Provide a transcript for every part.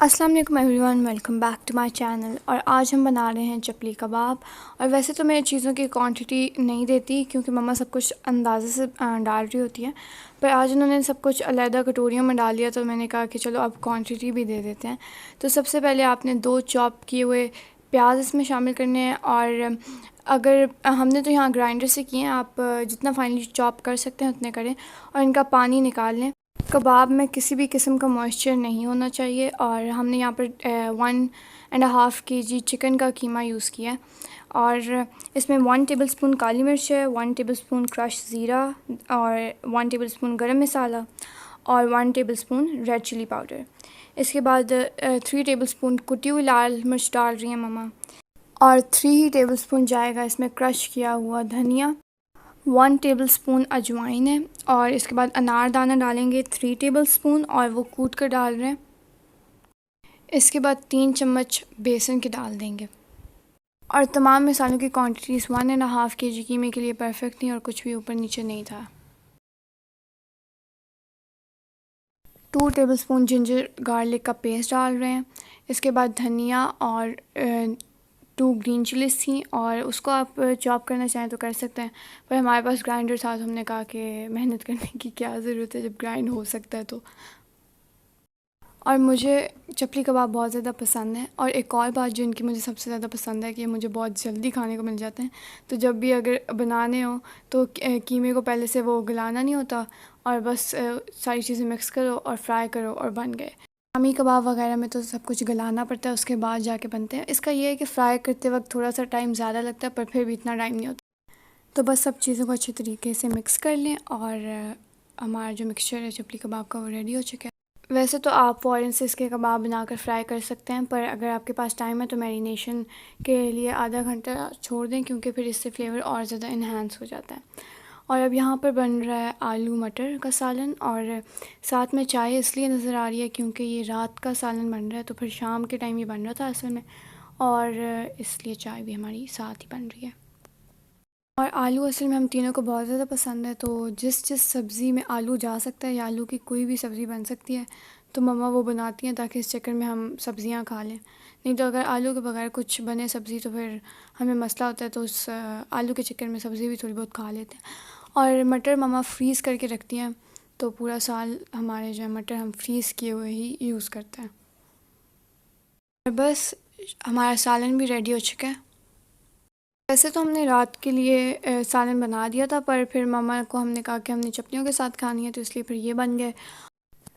अस्सलाम वालेकुम everyone, welcome back to my channel. और आज हम बना रहे हैं चपली कबाब। और वैसे तो मैं चीज़ों की क्वांटिटी नहीं देती क्योंकि मम्मा सब कुछ अंदाज़े से डाल रही होती है, पर आज उन्होंने सब कुछ अलग कटोरियों में डाल दिया तो मैंने कहा कि चलो अब क्वांटिटी भी दे देते हैं। तो सबसे पहले आपने 2 चॉप किए हुए प्याज इसमें शामिल करने हैं। और अगर हमने तो यहाँ ग्राइंडर से किए हैं, आप जितना फाइनली चॉप कर सकते हैं उतने करें और इनका पानी निकाल लें। कबाब में किसी भी किस्म का मॉइस्चर नहीं होना चाहिए। और हमने यहाँ पर 1.5 kg चिकन का कीमा यूज़ किया है। और इसमें 1 टेबलस्पून काली मिर्च है, 1 टेबलस्पून क्रश ज़ीरा और 1 टेबलस्पून गरम मसाला और 1 टेबलस्पून रेड चिली पाउडर। इसके बाद 3 टेबलस्पून कुटी हुई लाल मिर्च डाल रही हैं मम्मा। और 3 टेबलस्पून जाएगा इसमें क्रश किया हुआ धनिया। 1 टेबलस्पून अजवाइन है। और इसके बाद अनारदाना डालेंगे 3 टेबलस्पून और वो कूट कर डाल रहे हैं। इसके बाद 3 चम्मच बेसन के डाल देंगे। और तमाम मसालों की क्वांटिटीज़ 1.5 kg कीमे के लिए परफेक्ट थी और कुछ भी ऊपर नीचे नहीं था। 2 टेबलस्पून जिंजर गार्लिक का पेस्ट डाल रहे हैं। इसके बाद धनिया और 2 ग्रीन चिलीज़ थी और उसको आप चॉप करना चाहें तो कर सकते हैं, पर हमारे पास ग्राइंडर था तो हमने कहा कि मेहनत करने की क्या ज़रूरत है जब ग्राइंड हो सकता है तो। और मुझे चपली कबाब बहुत ज़्यादा पसंद है। और एक और बात जो इनकी मुझे सबसे ज़्यादा पसंद है कि मुझे बहुत जल्दी खाने को मिल जाते हैं। तो जब भी अगर बनाने हो तो कीमे को पहले से वो गलाना नहीं होता और बस सारी चीज़ें मिक्स करो और फ्राई करो और बन गए। शामी कबाब वगैरह में तो सब कुछ गलाना पड़ता है, उसके बाद जाके बनते हैं। इसका ये है कि फ़्राई करते वक्त थोड़ा सा टाइम ज़्यादा लगता है पर फिर भी इतना टाइम नहीं होता। तो बस सब चीज़ों को अच्छे तरीके से मिक्स कर लें और हमारा जो मिक्सचर है चपली कबाब का वो रेडी हो चुका है। वैसे तो आप फ़ौरन से इसके कबाब बनाकर फ्राई कर सकते हैं, पर अगर आपके पास टाइम है तो मैरिनेशन के लिए आधा घंटा छोड़ दें क्योंकि फिर इससे फ्लेवर और ज़्यादा इन्हांस हो जाता है। और अब यहाँ पर बन रहा है आलू मटर का सालन और साथ में चाय इसलिए नज़र आ रही है क्योंकि ये रात का सालन बन रहा है तो फिर शाम के टाइम ये बन रहा था असल में, और इसलिए चाय भी हमारी साथ ही बन रही है। और आलू असल में हम तीनों को बहुत ज़्यादा पसंद है, तो जिस जिस सब्ज़ी में आलू जा सकता है या आलू की कोई भी सब्ज़ी बन सकती है तो मम्मा वो बनाती हैं ताकि इस चक्कर में हम सब्ज़ियां खा लें। नहीं तो अगर आलू के बगैर कुछ बने सब्ज़ी तो फिर हमें मसला होता है, तो उस आलू के चक्कर में सब्ज़ी भी थोड़ी बहुत खा लेते हैं। और मटर मम्मा फ्रीज़ करके रखती हैं तो पूरा साल हमारे जो है मटर हम फ्रीज़ किए हुए ही यूज़ करते हैं। और बस हमारा सालन भी रेडी हो चुका है। वैसे तो हमने रात के लिए सालन बना दिया था, पर फिर मम्मा को हमने कहा कि हमने चपलियों के साथ खानी है तो इसलिए फिर ये बन गए।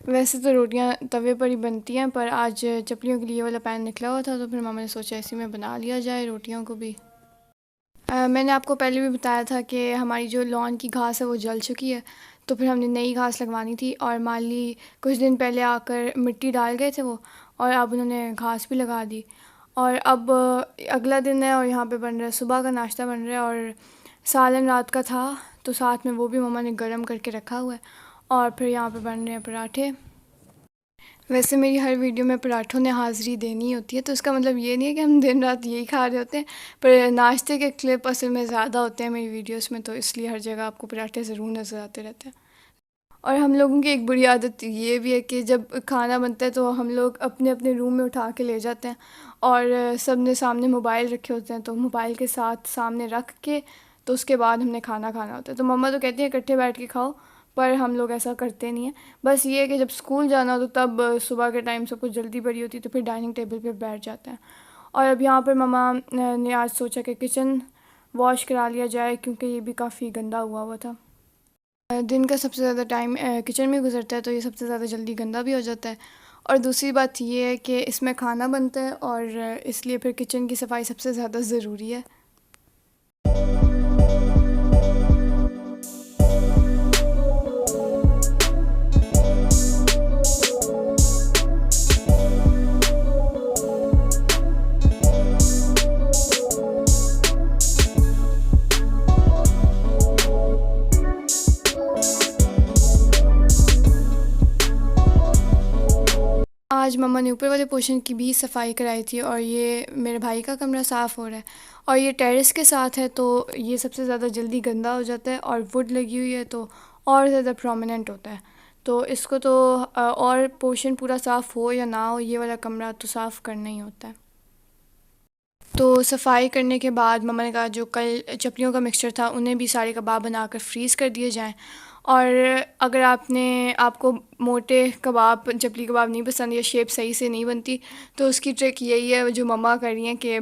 वैसे तो रोटियां तवे पर ही बनती हैं, पर आज चपलियों के लिए वाला पैन निकला हुआ था तो फिर मम्मा ने सोचा इसी में बना लिया जाए रोटियों को भी। मैंने आपको पहले भी बताया था कि हमारी जो लॉन की घास है वो जल चुकी है, तो फिर हमने नई घास लगवानी थी। और माली कुछ दिन पहले आकर मिट्टी डाल गए थे वो, और अब उन्होंने घास भी लगा दी। और अब अगला दिन है और यहाँ पे बन रहा है, सुबह का नाश्ता बन रहा है और सालन रात का था तो साथ में वो भी मम्मा ने गर्म करके रखा हुआ है। और फिर यहाँ पे बन रहे हैं पराठे। वैसे मेरी हर वीडियो में पराठों ने हाज़िरी देनी होती है, तो इसका मतलब ये नहीं है कि हम दिन रात यही खा रहे होते हैं, पर नाश्ते के क्लिप असल में ज़्यादा होते हैं मेरी वीडियोस में, तो इसलिए हर जगह आपको पराठे ज़रूर नज़र आते रहते हैं। और हम लोगों की एक बुरी आदत ये भी है कि जब खाना बनता है तो हम लोग अपने अपने रूम में उठा के ले जाते हैं और सब ने सामने मोबाइल रखे होते हैं, तो मोबाइल के साथ सामने रख के तो उसके बाद हमने खाना खाना होता है। तो मम्मा तो कहती है इकट्ठे बैठ के खाओ, पर हम लोग ऐसा करते नहीं हैं। बस ये है कि जब स्कूल जाना हो तो तब सुबह के टाइम सब कुछ जल्दी पड़ी होती है तो फिर डाइनिंग टेबल पर बैठ जाते हैं। और अब यहाँ पर मम्मा ने आज सोचा कि किचन वॉश करा लिया जाए क्योंकि ये भी काफ़ी गंदा हुआ हुआ था। दिन का सबसे ज़्यादा टाइम किचन में गुजरता है तो ये सबसे ज़्यादा जल्दी गंदा भी हो जाता है। और दूसरी बात ये है कि इसमें खाना बनता है और इसलिए फिर किचन की सफाई सबसे ज़्यादा ज़रूरी है। आज मम्मा ने ऊपर वाले पोर्शन की भी सफाई कराई थी और ये मेरे भाई का कमरा साफ़ हो रहा है। और ये टेरेस के साथ है तो ये सबसे ज़्यादा जल्दी गंदा हो जाता है और वुड लगी हुई है तो और ज़्यादा प्रोमिनेंट होता है। तो इसको तो और पोर्शन पूरा साफ़ हो या ना हो, ये वाला कमरा तो साफ़ करना ही होता है। तो सफाई करने के बाद मम्मा ने कहा जो कल चपलियों का मिक्सचर था उन्हें भी सारे कबाब बनाकर फ्रीज़ कर दिए जाएं। और अगर आपको मोटे कबाब, चपली कबाब नहीं पसंद या शेप सही से नहीं बनती, तो उसकी ट्रिक यही है जो मम्मा कर रही हैं कि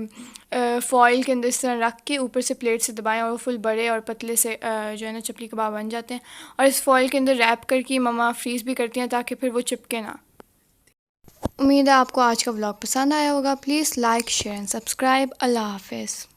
फ़ॉइल के अंदर इस तरह रख के ऊपर से प्लेट से दबाएं और वो फुल बड़े और पतले से जो है ना चपली कबाब बन जाते हैं। और इस फ़ॉइल के अंदर रैप करके मम्मा फ्रीज़ भी करती हैं ताकि फिर वो चिपके ना। उम्मीद है आपको आज का व्लॉग पसंद आया होगा। Please like, share and subscribe. अल्लाह हाफ़िज़।